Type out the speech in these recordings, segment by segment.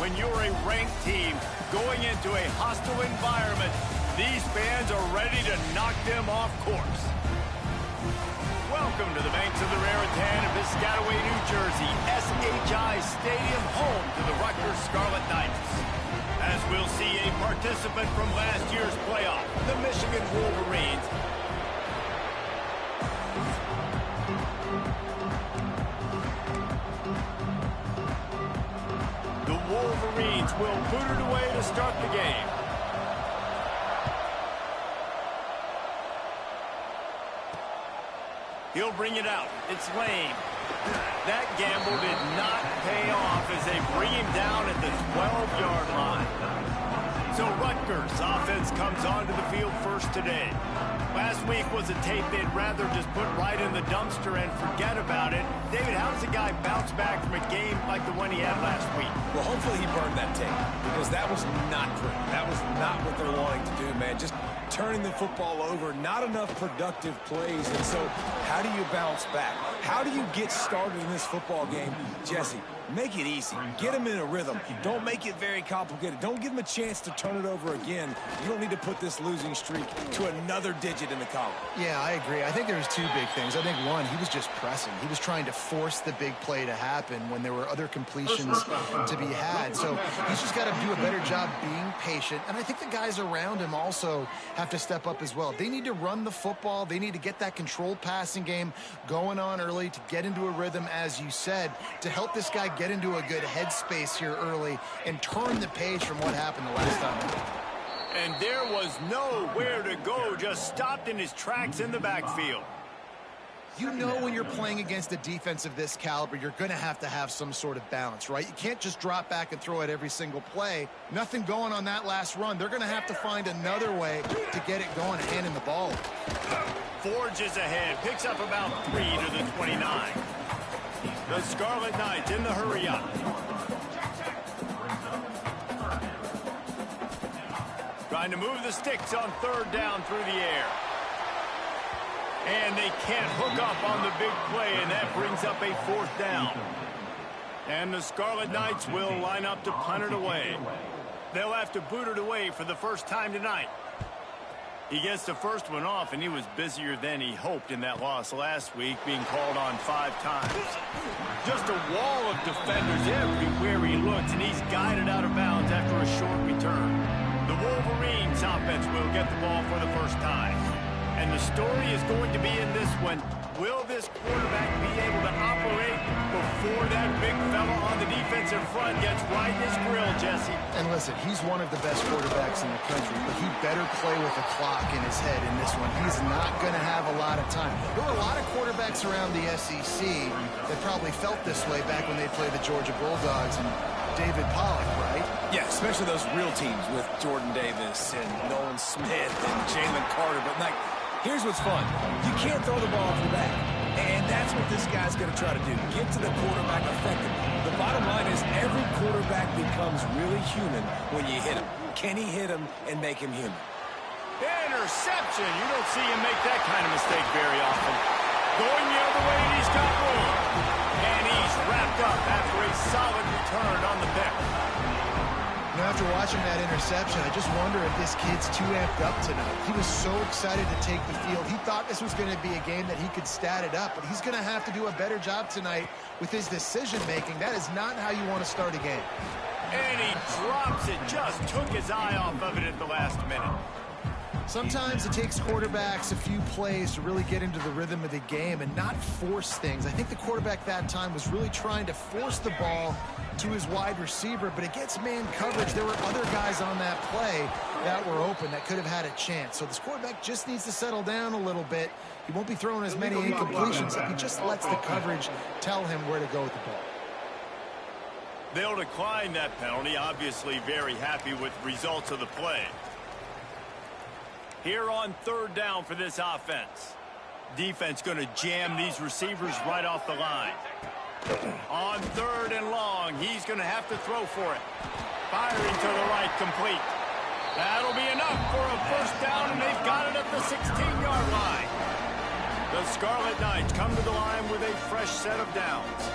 when you're a ranked team going into a hostile environment, these fans are ready to knock them off course. Welcome to the banks of the Raritan in Piscataway, New Jersey, SHI Stadium, home to the Rutgers Scarlet Knights. As we'll see a participant from last year's playoff, the Michigan Wolverines. The Wolverines will boot it away to start the game. He'll bring it out. It's Lane. That gamble did not pay off as they bring him down at the 12-yard line. So Rutgers offense comes onto the field first today. Last week was a tape they'd rather just put right in the dumpster and forget about it. David, how does a guy bounce back from a game like the one he had last week? Well, hopefully he burned that tape, because that was not pretty. That was not what they're wanting to do, man. Just turning the football over, not enough productive plays. And so how do you bounce back? How do you get started in this football game? Jesse, make it easy. Get them in a rhythm. Don't make it very complicated. Don't give them a chance to turn it over again. You don't need to put this losing streak to another digit in the column. Yeah, I agree. I think there was two big things. I think, one, he was just pressing. He was trying to force the big play to happen when there were other completions to be had. So he's just got to do a better job being patient. And I think the guys around him also have to step up as well. They need to run the football. They need to get that controlled passing game going on early to get into a rhythm, as you said, to help this guy get into a good headspace here early and turn the page from what happened the last time. And there was nowhere to go, just stopped in his tracks in the backfield. You know when you're playing against a defense of this caliber, you're going to have some sort of balance, right? You can't just drop back and throw it every single play. Nothing going on that last run. They're going to have to find another way to get it going, handing the ball. Forges ahead, picks up about 3 to the 29. The Scarlet Knights in the hurry-up. Trying to move the sticks on third down through the air. And they can't hook up on the big play, and that brings up a 4th down. And the Scarlet Knights will line up to punt it away. They'll have to boot it away for the first time tonight. He gets the first one off, and he was busier than he hoped in that loss last week, being called on 5 times. Just a wall of defenders everywhere he looks, and he's guided out of bounds after a short return. The Wolverines offense will get the ball for the first time. And the story is going to be in this one. Will this quarterback be able to operate before that big fella on the defensive front gets right in his grill, Jesse? And listen, he's one of the best quarterbacks in the country, but he better play with a clock in his head in this one. He's not going to have a lot of time. There were a lot of quarterbacks around the SEC that probably felt this way back when they played the Georgia Bulldogs and David Pollock, right? Yeah, especially those real teams with Jordan Davis and Nolan Smith and Jalen Carter. But, like, here's what's fun. You can't throw the ball off your back. And that's what this guy's going to try to do. Get to the quarterback effectively. The bottom line is every quarterback becomes really human when you hit him. Can he hit him and make him human? Interception. You don't see him make that kind of mistake very often. Going the other way, and he's got room. And he's wrapped up after a solid return on the pick. Now, after watching that interception, I just wonder if this kid's too amped up tonight. He was so excited to take the field. He thought this was going to be a game that he could stat it up, but he's going to have to do a better job tonight with his decision-making. That is not how you want to start a game. And he drops it. Just took his eye off of it at the last minute. Sometimes it takes quarterbacks a few plays to really get into the rhythm of the game and not force things. I think the quarterback that time was really trying to force the ball to his wide receiver, but against man coverage, there were other guys on that play that were open that could have had a chance. So this quarterback just needs to settle down a little bit. He won't be throwing as many incompletions if he just lets the coverage tell him where to go with the ball. They'll decline that penalty, obviously very happy with the results of the play. Here on third down for this offense. Defense going to jam these receivers right off the line. On third and long, he's going to have to throw for it. Firing to the right, complete. That'll be enough for a first down, and they've got it at the 16-yard line. The Scarlet Knights come to the line with a fresh set of downs.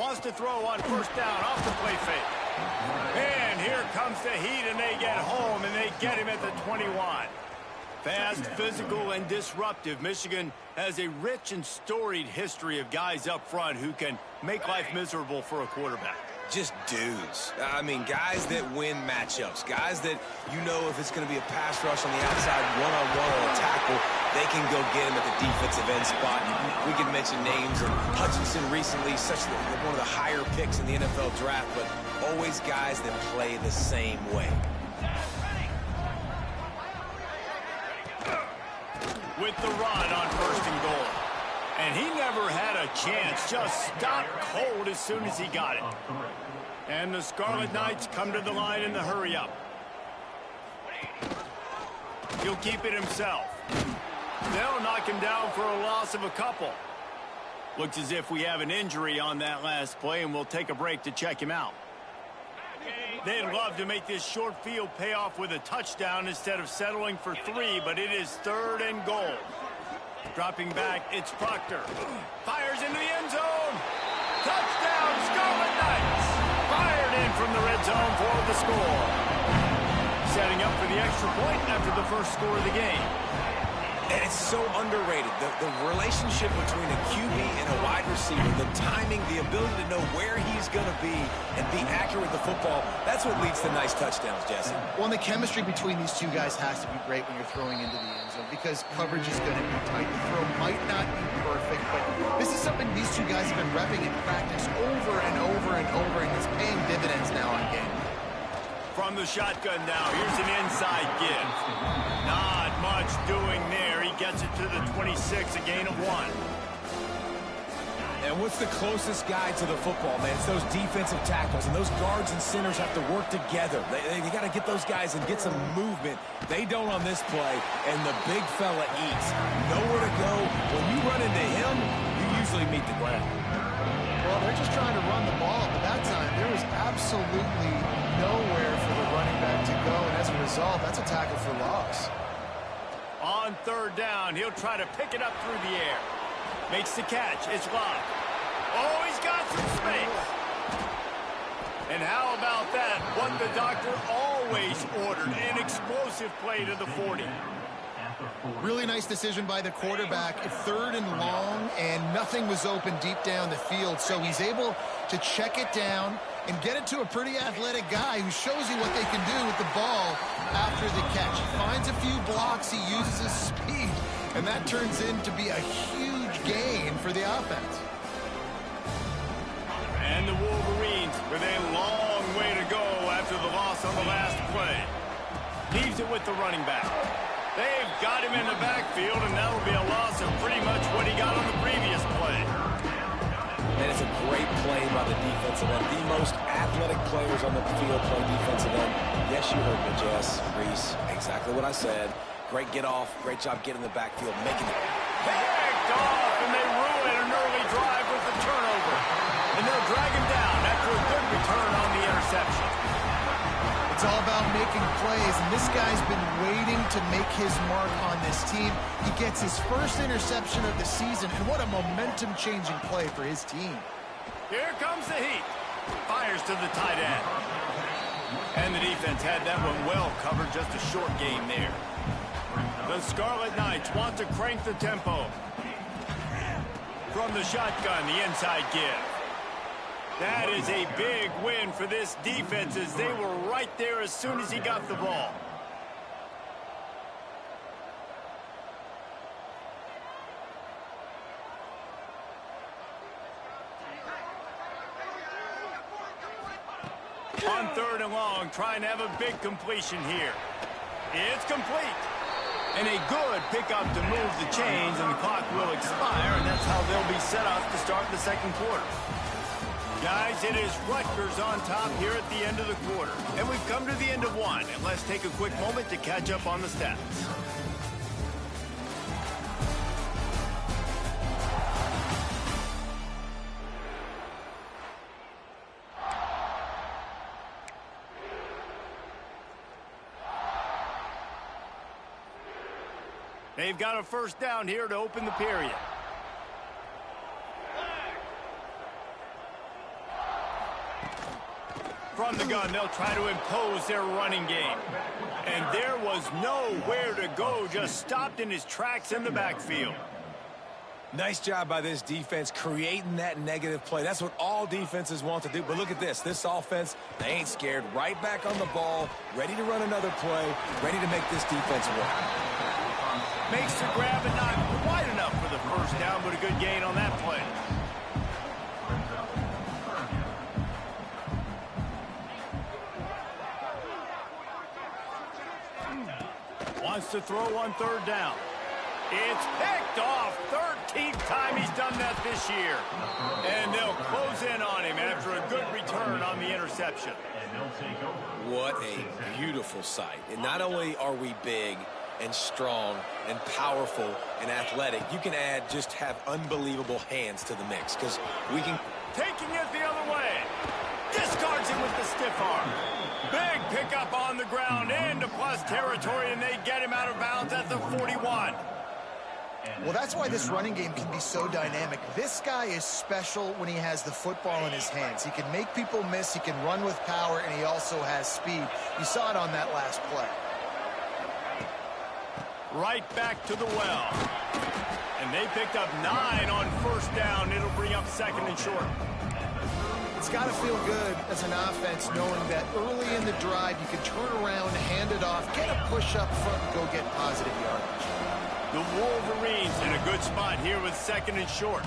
Wants to throw on first down off the play fake. And here comes the heat, and they get home, and they get him at the 21. Fast, physical, and disruptive. Michigan has a rich and storied history of guys up front who can make life miserable for a quarterback. Just dudes. I mean, guys that win matchups. Guys that you know if it's going to be a pass rush on the outside, one-on-one or a tackle, they can go get him at the defensive end spot. We can mention names, and Hutchinson recently, one of the higher picks in the NFL draft, but always guys that play the same way. With the run on first and goal. And he never had a chance. Just stopped cold as soon as he got it. And the Scarlet Knights come to the line in the hurry-up. He'll keep it himself. They'll knock him down for a loss of a couple. Looks as if we have an injury on that last play, and we'll take a break to check him out. They'd love to make this short field pay off with a touchdown instead of settling for 3, but it is 3rd and goal. Dropping back, it's Proctor. Fires into the end zone. Touchdown, Scarlet Knights. Fired in from the red zone for the score. Setting up for the extra point after the first score of the game. And it's so underrated. The relationship between a QB and a wide receiver, the timing, the ability to know where he's going to be and be accurate with the football, that's what leads to nice touchdowns, Jesse. Well, and the chemistry between these two guys has to be great when you're throwing into the end zone because coverage is going to be tight. The throw might not be perfect, but this is something these two guys have been repping in practice over and over and over, and it's paying dividends now in game. From the shotgun now, here's an inside give. Not much doing there. He gets it to the 26, a gain of 1. And what's the closest guy to the football, man? It's those defensive tackles, and those guards and centers have to work together. They got to get those guys and get some movement. They don't on this play, and the big fella eats. Nowhere to go. When you run into him, you usually meet the ground. Well, they're just trying to run the ball, but that time there was absolutely nowhere for the running back to go, and as a result, that's a tackle for loss. On 3rd down, he'll try to pick it up through the air. Makes the catch. It's locked. Oh, he's got some space. And how about that? What the doctor always ordered, an explosive play to the 40. Really nice decision by the quarterback. 3rd and long, and nothing was open deep down the field, so he's able to check it down and get it to a pretty athletic guy who shows you what they can do with the ball after the catch. He finds a few blocks, he uses his speed, and that turns into be a huge gain for the offense. And the Wolverines with a long way to go after the loss on the last play. Leaves it with the running back. They've got him in the backfield, and that'll be a loss of pretty much what he got on the previous play. And it's a great play by the defensive end. The most athletic players on the field play defensive end. Yes, you heard me, Jess, Reese. Exactly what I said. Great get off. Great job getting in the backfield, making it. Picked off, and they ruin an early drive with the turnover. And they'll drag him down after a good return on the interception. It's all about making plays, and this guy's been waiting to make his mark on this team. He gets his first interception of the season, and what a momentum-changing play for his team. Here comes the heat. Fires to the tight end. And the defense had that one well covered, just a short game there. The Scarlet Knights want to crank the tempo. From the shotgun, the inside give. That is a big win for this defense as they were right there as soon as he got the ball. On 3rd and long, trying to have a big completion here. It's complete. And a good pickup to move the chains, and the clock will expire, and that's how they'll be set up to start the 2nd quarter. Guys, it is Rutgers on top here at the end of the quarter. And we've come to the end of 1, and let's take a quick moment to catch up on the stats. They've got a first down here to open the period. From the gun, they'll try to impose their running game. And there was nowhere to go, just stopped in his tracks in the backfield. Nice job by this defense creating that negative play. That's what all defenses want to do. But look at this. This offense, they ain't scared. Right back on the ball, ready to run another play, ready to make this defense work. Makes the grab and not quite enough for the first down, but a good gain on that play. Wants to throw on third down. It's picked off. 13th time he's done that this year. And they'll close in on him after a good return on the interception. What a beautiful sight. And not only are we big and strong and powerful and athletic, you can have unbelievable hands to the mix because we can. Taking it the other way. Discards him with the stiff arm. Big pickup on the ground into plus territory, and they get him out of bounds at the 41. Well, that's why this running game can be so dynamic. This guy is special when he has the football in his hands. He can make people miss, he can run with power, and he also has speed. You saw it on that last play. Right back to the well. And they picked up 9 on first down. It'll bring up second and short. It's got to feel good as an offense knowing that early in the drive you can turn around, hand it off, get a push up front, and go get positive yardage. The Wolverines in a good spot here with second and short.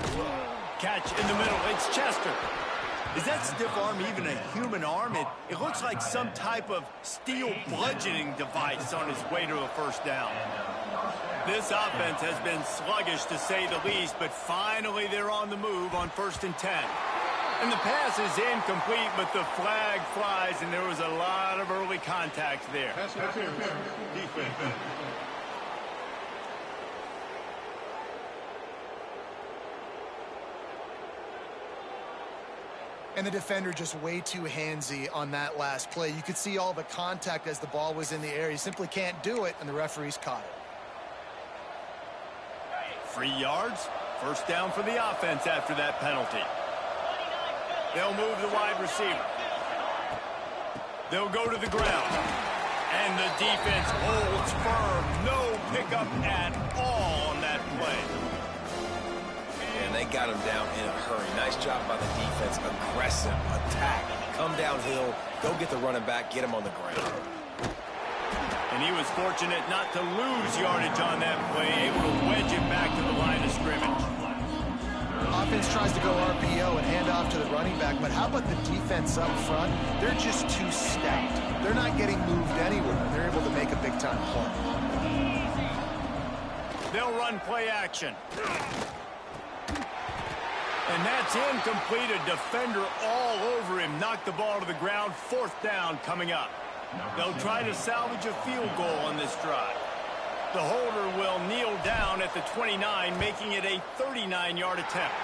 Catch in the middle. It's Chester. Is that stiff arm even a human arm? It looks like some type of steel bludgeoning device on his way to a first down. This offense has been sluggish to say the least, but finally they're on the move on 1st and 10. And the pass is incomplete, but the flag flies, and there was a lot of early contact there. Defense. And the defender just way too handsy on that last play. You could see all the contact as the ball was in the air. He simply can't do it, and the referees caught it. 3 yards. First down for the offense after that penalty. They'll move the wide receiver. They'll go to the ground. And the defense holds firm. No pickup at all on that play. And they got him down in a hurry. Nice job by the defense. Aggressive attack. Come downhill. Go get the running back. Get him on the ground. And he was fortunate not to lose yardage on that play. Able to wedge it back to the line of scrimmage. Offense tries to go RPO and hand off to the running back, but how about the defense up front? They're just too stout. They're not getting moved anywhere. They're able to make a big-time play. They'll run play action. And that's incomplete. A defender all over him. Knocked the ball to the ground. 4th down coming up. They'll try to salvage a field goal on this drive. The holder will kneel down at the 29, making it a 39-yard attempt.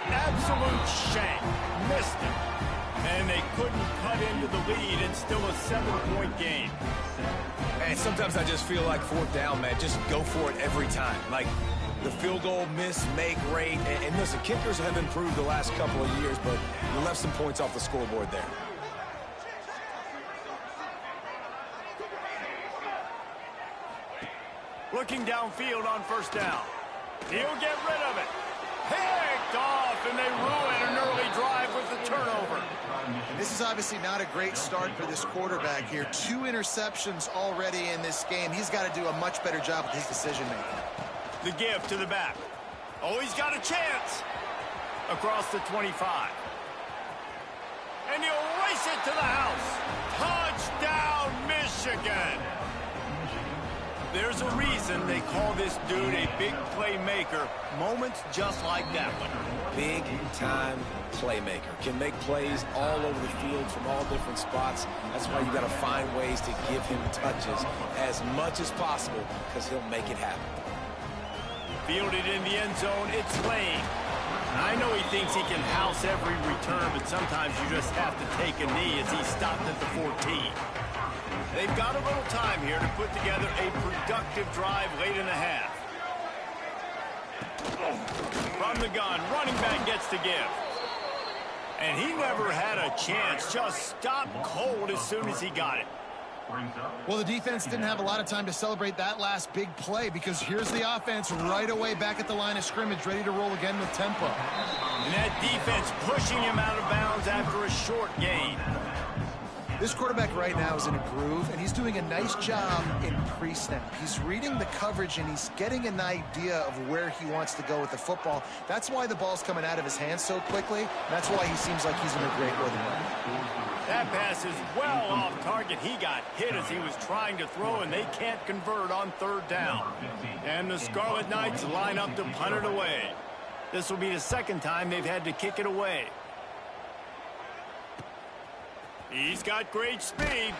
Absolute shank. Missed it. And they couldn't cut into the lead. It's still a 7-point game. And sometimes I just feel like 4th down, man. Just go for it every time. Like the field goal miss, make rate. And listen, kickers have improved the last couple of years, but you left some points off the scoreboard there. Looking downfield on first down. He'll get rid of it. Picked off, and they ruin an early drive with the turnover. And this is obviously not a great start for this quarterback here. 2 interceptions already in this game. He's got to do a much better job with his decision-making. The give to the back. Oh, he's got a chance. Across the 25. And he'll race it to the house. Touchdown, Michigan. There's a reason they call this dude a big playmaker. Moments just like that one. Big-time playmaker. Can make plays all over the field from all different spots. That's why you got to find ways to give him touches as much as possible because he'll make it happen. Fielded in the end zone, it's Lane. I know he thinks he can house every return, but sometimes you just have to take a knee as he stopped at the 14. They've got a little time here to put together a productive drive late in the half. From the gun, running back gets to give. And he never had a chance. Just stopped cold as soon as he got it. Well, the defense didn't have a lot of time to celebrate that last big play because here's the offense right away back at the line of scrimmage, ready to roll again with tempo. And that defense pushing him out of bounds after a short gain. This quarterback right now is in a groove, and he's doing a nice job in pre-snap. He's reading the coverage, and he's getting an idea of where he wants to go with the football. That's why the ball's coming out of his hands so quickly. That's why he seems like he's in a great rhythm. That pass is well off target. He got hit as he was trying to throw, and they can't convert on third down. And the Scarlet Knights line up to punt it away. This will be the second time they've had to kick it away. He's got great speed.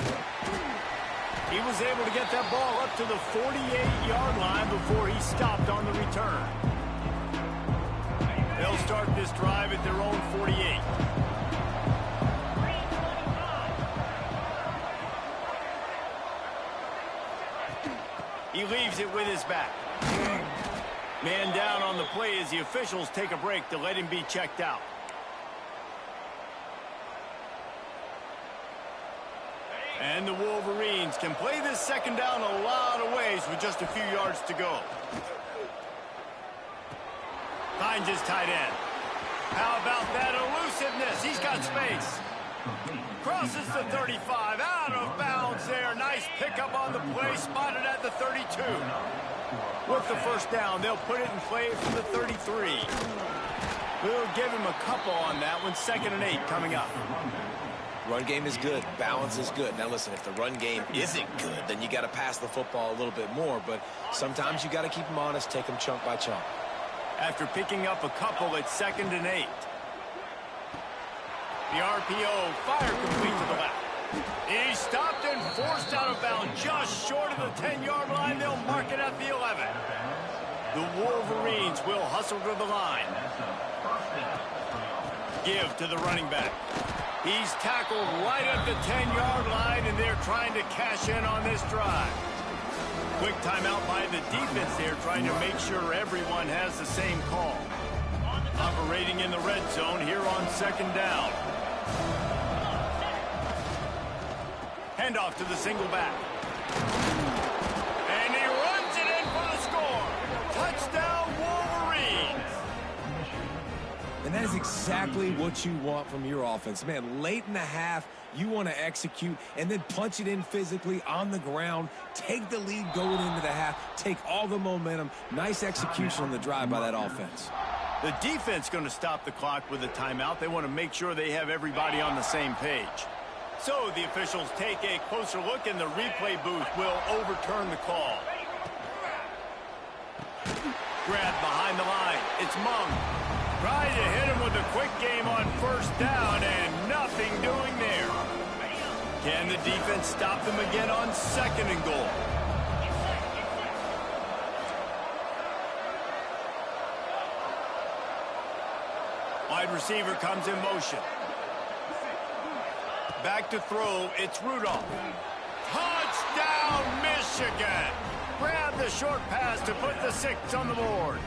He was able to get that ball up to the 48-yard line before he stopped on the return. They'll start this drive at their own 48. He leaves it with his back. Man down on the play as the officials take a break to let him be checked out. And the Wolverines can play this second down a lot of ways with just a few yards to go. Finds his tight end. How about that elusiveness? He's got space. Crosses the 35. Out of bounds there. Nice pickup on the play. Spotted at the 32. With the first down, they'll put it in play from the 33. We'll give him a couple on that one. 2nd and 8 coming up. Run game is good. Balance is good. Now, listen, if the run game isn't good, then you got to pass the football a little bit more. But sometimes you got to keep them honest, take them chunk by chunk. After picking up a couple, it's 2nd and 8. The RPO fire complete to the left. He stopped and forced out of bounds just short of the 10-yard line. They'll mark it at the 11. The Wolverines will hustle to the line. Give to the running back. He's tackled right at the 10-yard line, and they're trying to cash in on this drive. Quick timeout by the defense there, trying to make sure everyone has the same call. Operating in the red zone here on 2nd down. Handoff to the single back. And he runs it in for the score. Touchdown, Wolverines. And that is exactly what you want from your offense. Man, late in the half, you want to execute and then punch it in physically on the ground, take the lead going into the half, take all the momentum. Nice execution on the drive by that offense. The defense going to stop the clock with a timeout. They want to make sure they have everybody on the same page. So the officials take a closer look, and the replay booth will overturn the call. Grab behind the line. It's Mung. Tried to hit him with a quick game on first down, and nothing doing there. Can the defense stop them again on 2nd and goal? Wide receiver comes in motion. Back to throw, it's Rudolph. Touchdown, Michigan! Grab the short pass to put the 6 on the board.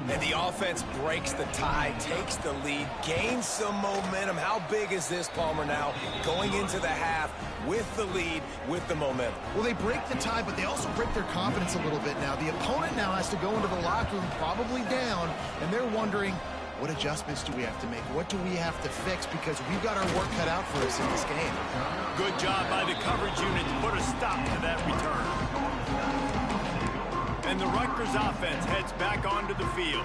And the offense breaks the tie, takes the lead, gains some momentum. How big is this, Palmer, now? Going into the half with the lead, with the momentum. Well, they break the tie, but they also break their confidence a little bit now. The opponent now has to go into the locker room probably down, and they're wondering, what adjustments do we have to make? What do we have to fix? Because we've got our work cut out for us in this game. Good job by the coverage unit to put a stop to that return. And the Rutgers offense heads back onto the field.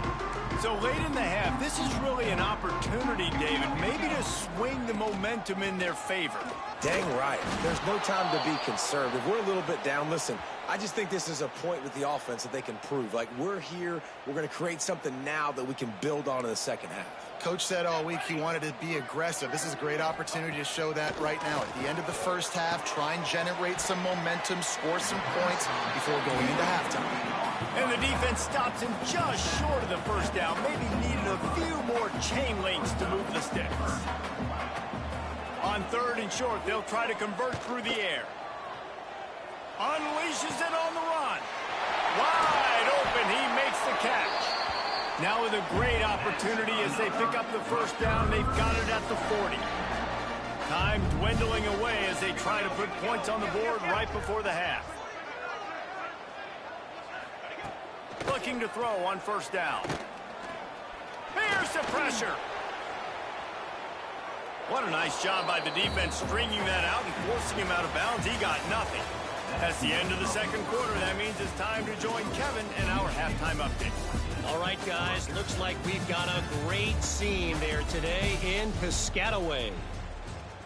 So late in the half, this is really an opportunity, David, maybe to swing the momentum in their favor. Dang right. There's no time to be conservative. We're a little bit down. Listen, I just think this is a point with the offense that they can prove. Like, we're here, we're going to create something now that we can build on in the second half. Coach said all week he wanted to be aggressive. This is a great opportunity to show that right now. At the end of the first half, try and generate some momentum, score some points before going into halftime. And the defense stops him just short of the first down. Maybe needed a few more chain links to move the sticks. On 3rd and short, they'll try to convert through the air. Unleashes it on the run. Wide open, he makes the catch. Now with a great opportunity as they pick up the first down. They've got it at the 40. Time dwindling away as they try to put points on the board right before the half. Looking to throw on first down. Here's the pressure. What a nice job by the defense stringing that out and forcing him out of bounds. He got nothing. That's the end of the second quarter. That means it's time to join Kevin in our halftime update. All right, guys, looks like we've got a great scene there today in Piscataway.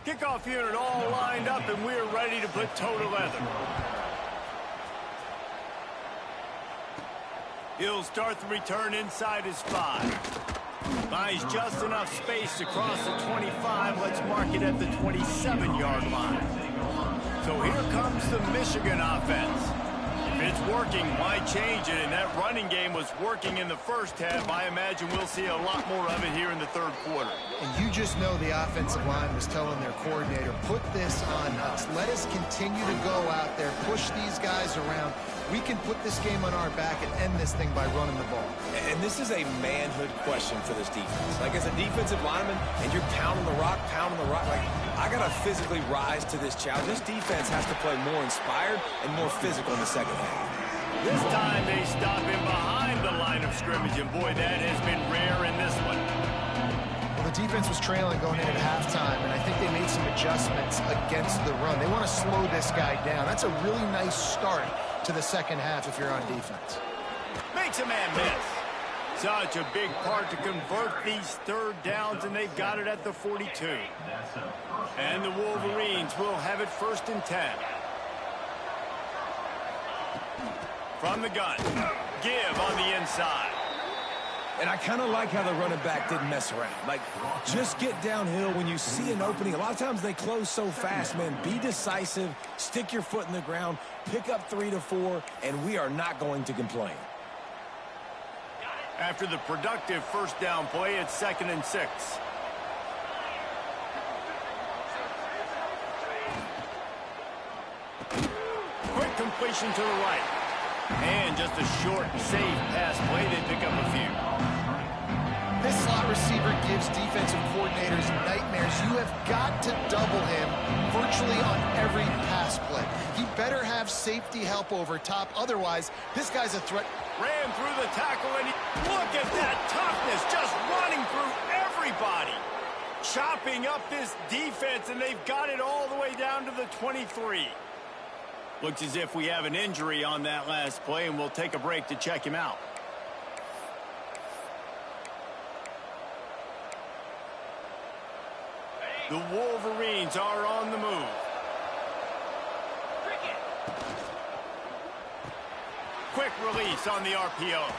Kickoff unit all lined up, and we're ready to put toe to leather. He'll start the return inside his 5. Buys just enough space to cross the 25. Let's mark it at the 27-yard line. So here comes the Michigan offense. If it's working, why change it? And that running game was working in the first half. I imagine we'll see a lot more of it here in the third quarter. And you just know the offensive line was telling their coordinator, put this on us. Let us continue to go out there, push these guys around. We can put this game on our back and end this thing by running the ball. And this is a manhood question for this defense. Like, as a defensive lineman, and you're pounding the rock, like, I got to physically rise to this challenge. This defense has to play more inspired and more physical in the second half. This time they stop him behind the line of scrimmage, and boy, that has been rare in this one. Well, the defense was trailing going in at halftime, and I think they made some adjustments against the run. They want to slow this guy down. That's a really nice start to the second half if you're on defense. Makes a man miss. Such a big part to convert these third downs, and they've got it at the 42. And the Wolverines will have it 1st and 10. From the gun. Give on the inside. And I kind of like how the running back didn't mess around. Like, just get downhill when you see an opening. A lot of times they close so fast, man. Be decisive, stick your foot in the ground, pick up 3 to 4, and we are not going to complain. After the productive first down play, it's 2nd and 6. Quick completion to the right. And just a short, safe pass play. They pick up a few. This slot receiver gives defensive coordinators nightmares. You have got to double him virtually on every pass play. He better have safety help over top. Otherwise, this guy's a threat. Ran through the tackle, and look at that toughness, just running through everybody. Chopping up this defense, and they've got it all the way down to the 23. Looks as if we have an injury on that last play, and we'll take a break to check him out. The Wolverines are on the move. Quick release on the RPO.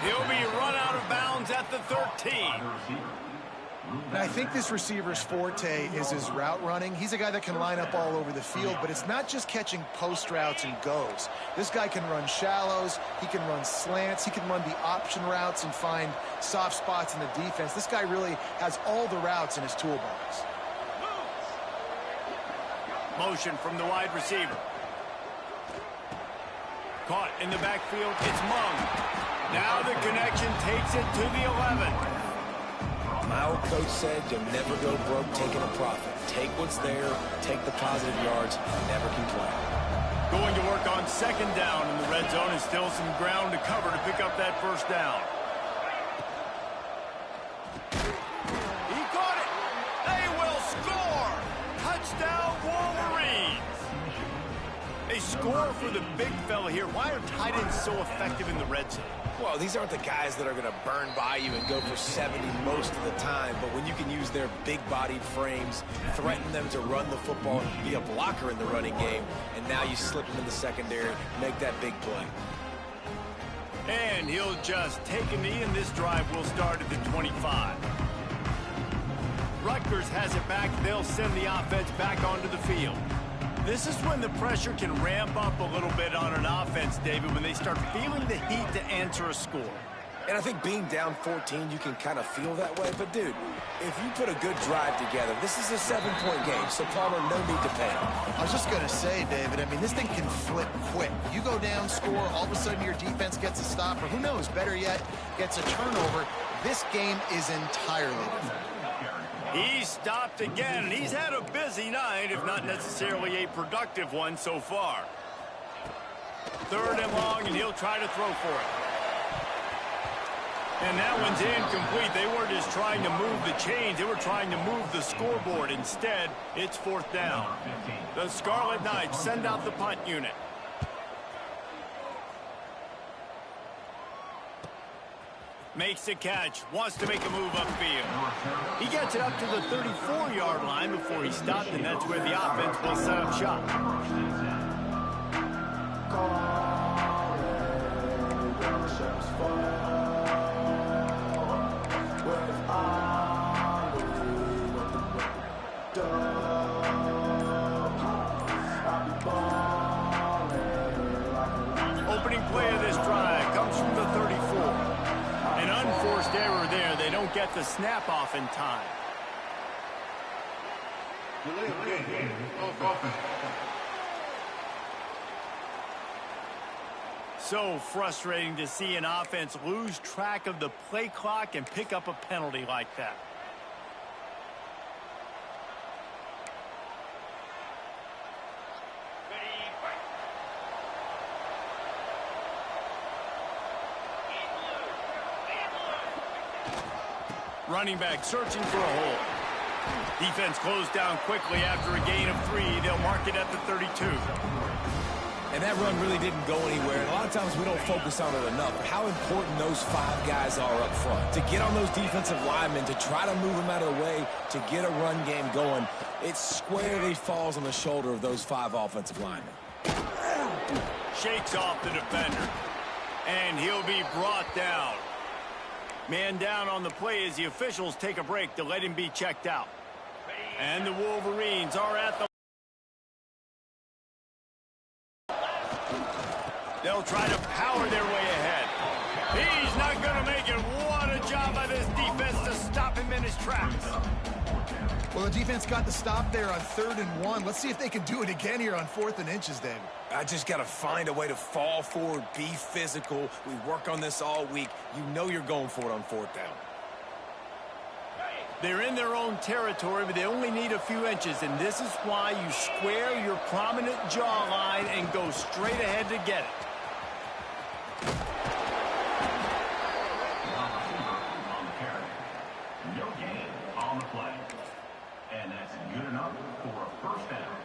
He'll be run out of bounds at the 13. And I think this receiver's forte is his route running. He's a guy that can line up all over the field, but it's not just catching post routes and goes. This guy can run shallows, he can run slants, he can run the option routes and find soft spots in the defense. This guy really has all the routes in his toolbox. Motion from the wide receiver. Caught in the backfield, it's Mung. Now the connection takes it to the 11. My old coach said you'll never go broke taking a profit. Take what's there, take the positive yards, never complain. Going to work on 2nd down in the red zone, and still some ground to cover to pick up that first down. He caught it. They will score. Touchdown Wolverines. They score for the big fella here. Why are tight ends so effective in the red zone? Well, these aren't the guys that are going to burn by you and go for 70 most of the time, but when you can use their big-bodied frames, threaten them to run the football, be a blocker in the running game, and now you slip them in the secondary, make that big play. And he'll just take a knee, and this drive will start at the 25. Rutgers has it back. They'll send the offense back onto the field. This is when the pressure can ramp up a little bit on an offense, David, when they start feeling the heat to answer a score. And I think being down 14, you can kind of feel that way. But, dude, if you put a good drive together, this is a 7-point game, so Palmer, no need to panic. I was just going to say, David, I mean, this thing can flip quick. You go down, score, all of a sudden your defense gets a stop, or who knows, better yet, gets a turnover. This game is entirely different. He stopped again, and he's had a busy night, if not necessarily a productive one so far. 3rd and long, and he'll try to throw for it. And that one's incomplete. They weren't just trying to move the chains. They were trying to move the scoreboard. Instead, it's 4th down. The Scarlet Knights send out the punt unit. Makes the catch. Wants to make a move upfield. He gets it up to the 34-yard line before he stopped, and that's where the offense will set up shop. Opening play of this drive comes from the 34. An unforced error there. They don't get the snap off in time. So frustrating to see an offense lose track of the play clock and pick up a penalty like that. Running back searching for a hole. Defense closed down quickly after a gain of 3. They'll mark it at the 32. And that run really didn't go anywhere. And a lot of times we don't focus on it enough. But how important those 5 guys are up front. To get on those defensive linemen, to try to move them out of the way, to get a run game going, it squarely falls on the shoulder of those 5 offensive linemen. Shakes off the defender. And he'll be brought down. Man down on the play as the officials take a break to let him be checked out. And the Wolverines are at the... They'll try to power their way ahead. He's not going to make it. What a job by this defense to stop him in his tracks. Well, the defense got the stop there on 3rd and 1. Let's see if they can do it again here on 4th and inches, David. I just got to find a way to fall forward, be physical. We work on this all week. You know you're going for it on 4th down. They're in their own territory, but they only need a few inches, and this is why you square your prominent jawline and go straight ahead to get it. No gain on the play. And that's good enough for a 1st down.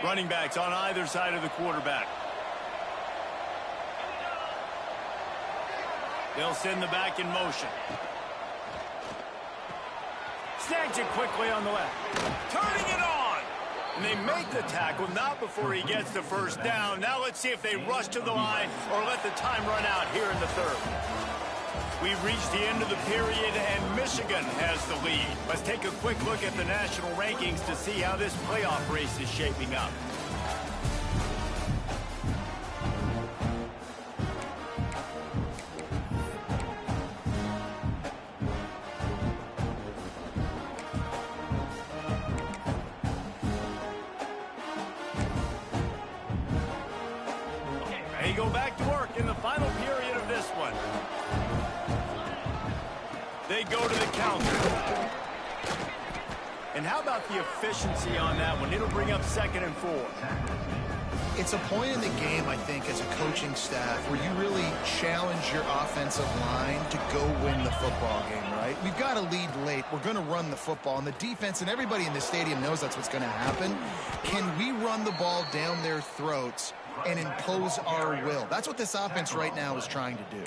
Running backs on either side of the quarterback. They'll send the back in motion. Snags it quickly on the left. Turning it on. And they make the tackle, not before he gets the 1st down. Now let's see if they rush to the line or let the time run out here in the 3rd. We've reached the end of the period, and Michigan has the lead. Let's take a quick look at the national rankings to see how this playoff race is shaping up. They go back to work in the final period of this one. They go to the counter. And how about the efficiency on that one? It'll bring up 2nd and 4. It's a point in the game, I think, as a coaching staff where you really challenge your offensive line to go win the football game, right? We've got to lead late. We're going to run the football. And the defense and everybody in the stadium knows that's what's going to happen. Can we run the ball down their throats and impose our will? That's what this offense right now is trying to do.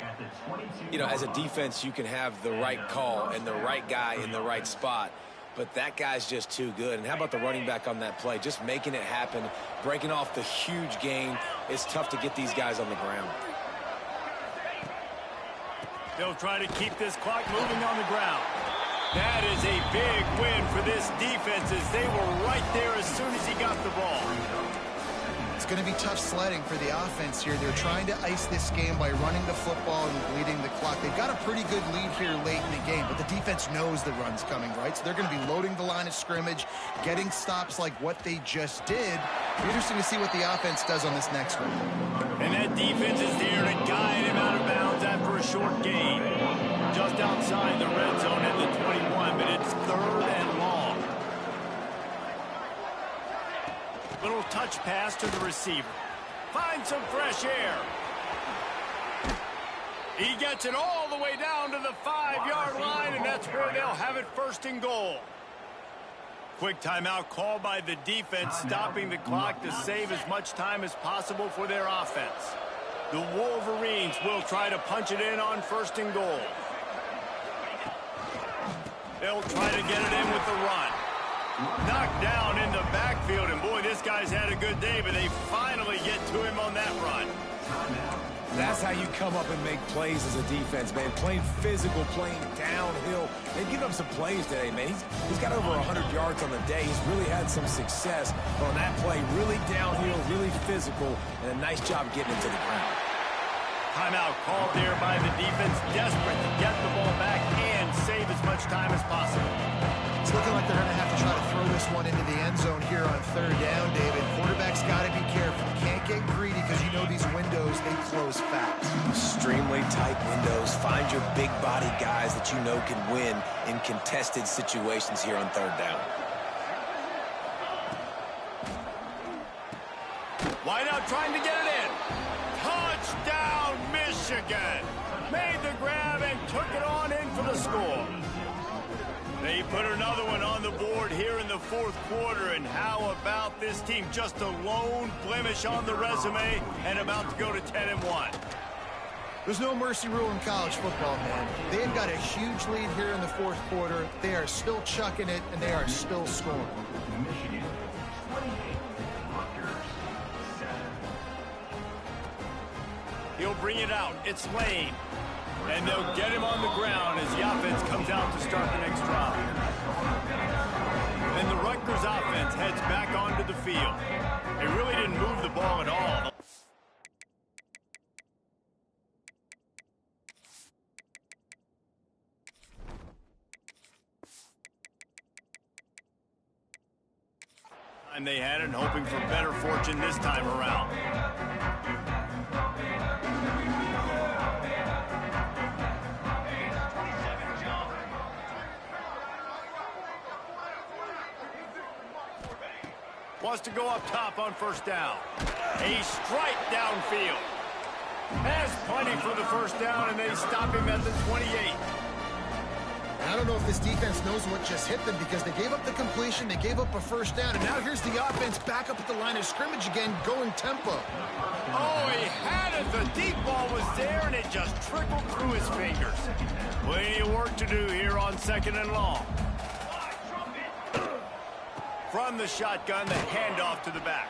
You know, as a defense, you can have the right call and the right guy in the right spot, but that guy's just too good. And how about the running back on that play? Just making it happen, breaking off the huge gain. It's tough to get these guys on the ground. They'll try to keep this clock moving on the ground. That is a big win for this defense as they were right there as soon as he got the ball. It's going to be tough sledding for the offense here. They're trying to ice this game by running the football and bleeding the clock. They've got a pretty good lead here late in the game, but the defense knows the run's coming, right? So they're going to be loading the line of scrimmage, getting stops like what they just did. It'll be interesting to see what the offense does on this next one. And that defense is there to guide him out of bounds after a short gain. Just outside the red zone at the 21, but it's 3rd and long. Little touch pass to the receiver. Find some fresh air. He gets it all the way down to the 5-yard line, and that's where they'll have it 1st and goal. Quick timeout called by the defense, stopping the clock to save as much time as possible for their offense. The Wolverines will try to punch it in on 1st and goal. They'll try to get it in with the run. Knocked down in the backfield, and boy, this guy's had a good day, but they finally get to him on that run. That's how you come up and make plays as a defense, man. Playing physical, playing downhill. They've given up some plays today, man. He's got over 100 yards on the day. He's really had some success on that play. Really downhill, really physical, and a nice job getting into the ground. Timeout called there by the defense, desperate to get the ball back and save as much time as possible. It's looking like they're going to have to try to throw this one into the end zone here on 3rd down, David. Quarterback's got to be careful. Can't get greedy because you know these windows, they close fast. Extremely tight windows. Find your big body guys that you know can win in contested situations here on 3rd down. Wide out trying to get it in. Touchdown, Michigan. Made the grab and took it on in for the score. They put another one on the board here in the 4th quarter, and how about this team? Just a lone blemish on the resume and about to go to 10-1. There's no mercy rule in college football, man. They've got a huge lead here in the 4th quarter. They are still chucking it, and they are still scoring. Michigan 28, Rutgers 7. He'll bring it out. It's Lane. And they'll get him on the ground as the offense comes out to start the next drive. And the Rutgers offense heads back onto the field. They really didn't move the ball at all. And they had it, hoping for better fortune this time around. Wants to go up top on 1st down. A strike downfield. Has plenty for the 1st down, and they stop him at the 28. I don't know if this defense knows what just hit them because they gave up the completion, they gave up a 1st down, and now here's the offense back up at the line of scrimmage again, going tempo. Oh, he had it. The deep ball was there, and it just trickled through his fingers. Plenty of work to do here on 2nd and long. From the shotgun, the handoff to the back.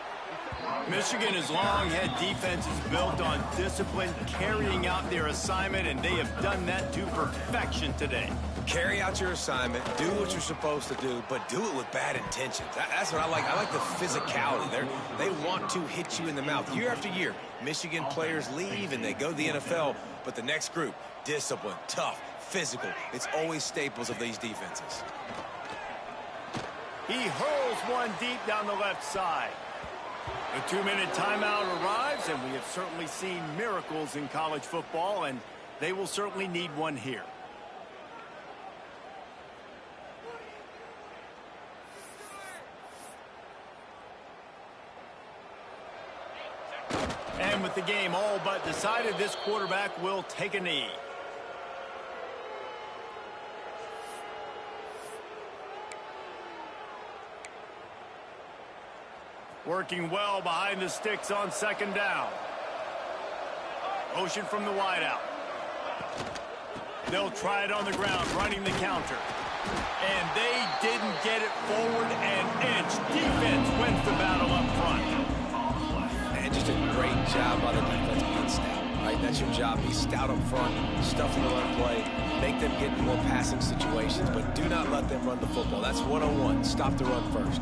Michigan has long had defenses built on discipline, carrying out their assignment, and they have done that to perfection today. Carry out your assignment, do what you're supposed to do, but do it with bad intentions. That's what I like. I like the physicality. They want to hit you in the mouth. Year after year, Michigan players leave and they go to the NFL, but the next group, discipline, tough, physical. It's always staples of these defenses. He hurls one deep down the left side. The 2-minute timeout arrives, and we have certainly seen miracles in college football, and they will certainly need one here. And with the game all but decided, this quarterback will take a knee. Working well behind the sticks on 2nd down. Motion from the wideout. They'll try it on the ground, running the counter. And they didn't get it forward an inch. Defense wins the battle up front. And just a great job by the defense being stout. Right? That's your job. Be stout up front, stuff in the run play, make them get in more passing situations, but do not let them run the football. That's 101. Stop the run first.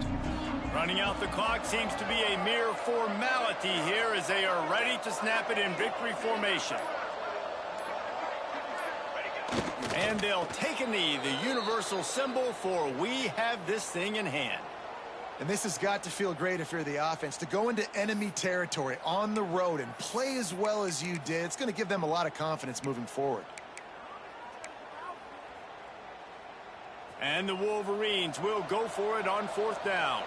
Running out the clock seems to be a mere formality here as they are ready to snap it in victory formation. And they'll take a knee, the universal symbol for we have this thing in hand. And this has got to feel great if you're the offense, to go into enemy territory on the road and play as well as you did. It's going to give them a lot of confidence moving forward. And the Wolverines will go for it on 4th down.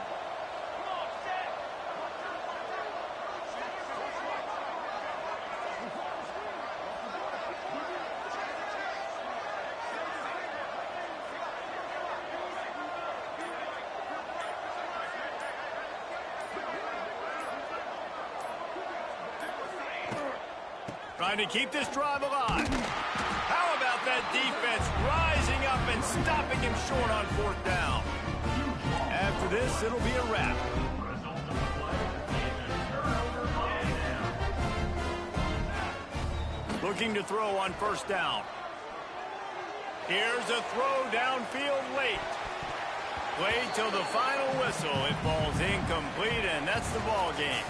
Trying to keep this drive alive. How about that defense rising up and stopping him short on 4th down? After this, it'll be a wrap. Looking to throw on 1st down. Here's a throw downfield late. Played till the final whistle. It falls incomplete, and that's the ball game.